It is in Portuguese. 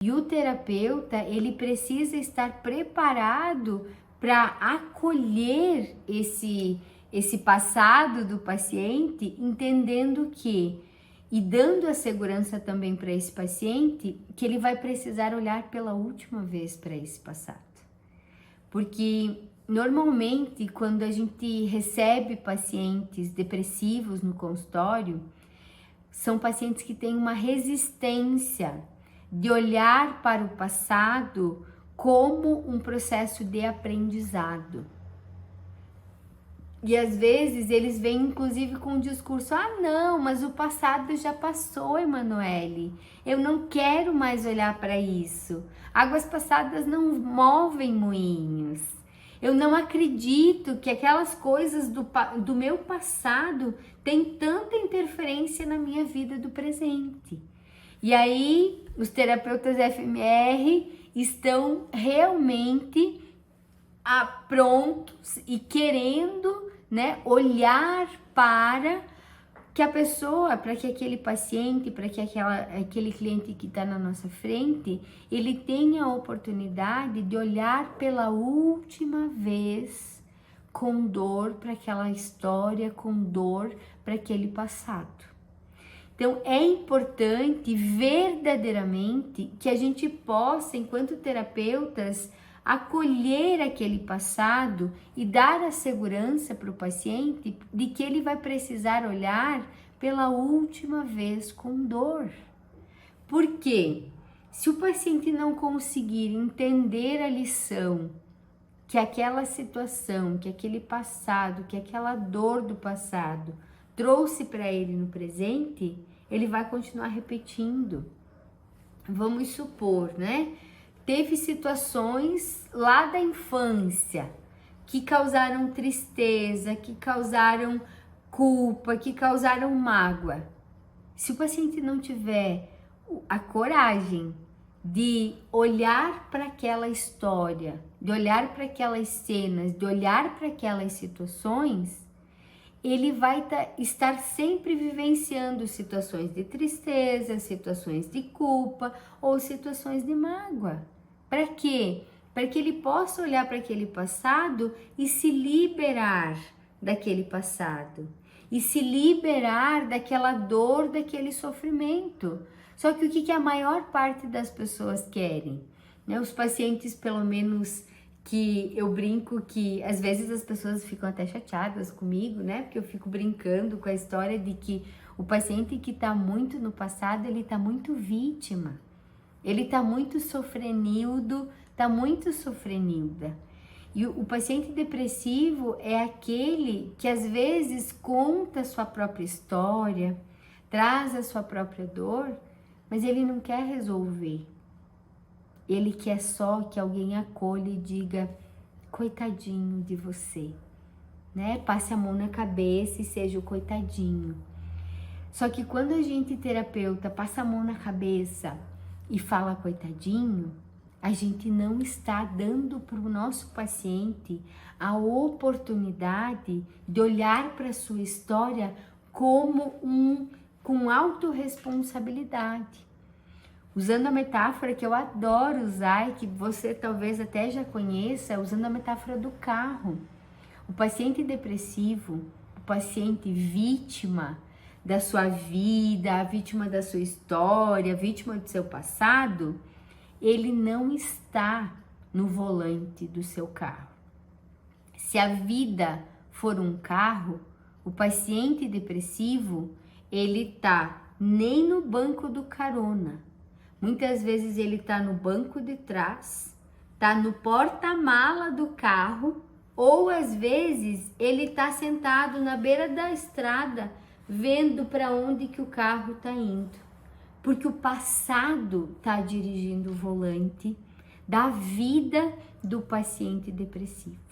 E o terapeuta, ele precisa estar preparado para acolher esse passado do paciente, entendendo que, e dando a segurança também para esse paciente, que ele vai precisar olhar pela última vez para esse passado. Porque normalmente quando a gente recebe pacientes depressivos no consultório, são pacientes que têm uma resistência de olhar para o passado como um processo de aprendizado. E às vezes eles vêm inclusive com um discurso: ah não, mas o passado já passou, Emanuele, eu não quero mais olhar para isso, águas passadas não movem moinhos, eu não acredito que aquelas coisas do meu passado têm tanta interferência na minha vida do presente. E aí os terapeutas FMR estão realmente prontos e querendo, né, olhar para que a pessoa, para que aquele paciente, para que aquele cliente que está na nossa frente, ele tenha a oportunidade de olhar pela última vez com dor para aquela história, com dor para aquele passado. Então, é importante verdadeiramente que a gente possa, enquanto terapeutas, acolher aquele passado e dar a segurança para o paciente de que ele vai precisar olhar pela última vez com dor. Por quê? Se o paciente não conseguir entender a lição que aquela situação, que aquele passado, que aquela dor do passado trouxe para ele no presente, ele vai continuar repetindo. Vamos supor, né? Teve situações lá da infância que causaram tristeza, que causaram culpa, que causaram mágoa. Se o paciente não tiver a coragem de olhar para aquela história, de olhar para aquelas cenas, de olhar para aquelas situações, ele vai estar sempre vivenciando situações de tristeza, situações de culpa ou situações de mágoa. Para quê? Para que ele possa olhar para aquele passado e se liberar daquele passado. E se liberar daquela dor, daquele sofrimento. Só que o que a maior parte das pessoas querem? Né? Os pacientes, pelo menos, que eu brinco que às vezes as pessoas ficam até chateadas comigo, né? Porque eu fico brincando com a história de que o paciente que está muito no passado, ele está muito vítima. Ele está muito sofrenildo, está muito sofrenilda. E o paciente depressivo é aquele que às vezes conta a sua própria história, traz a sua própria dor, mas ele não quer resolver. Ele quer só que alguém acolha e diga: coitadinho de você, né? Passe a mão na cabeça e seja o coitadinho. Só que quando a gente, terapeuta, passa a mão na cabeça e fala coitadinho, a gente não está dando para o nosso paciente a oportunidade de olhar para a sua história como com autorresponsabilidade. Usando a metáfora que eu adoro usar e que você talvez até já conheça, usando a metáfora do carro. O paciente depressivo, o paciente vítima da sua vida, a vítima da sua história, a vítima do seu passado, ele não está no volante do seu carro. Se a vida for um carro, o paciente depressivo, ele tá nem no banco do carona. Muitas vezes ele tá no banco de trás, tá no porta-mala do carro, ou às vezes ele tá sentado na beira da estrada, vendo para onde que o carro tá indo. Porque o passado tá dirigindo o volante da vida do paciente depressivo.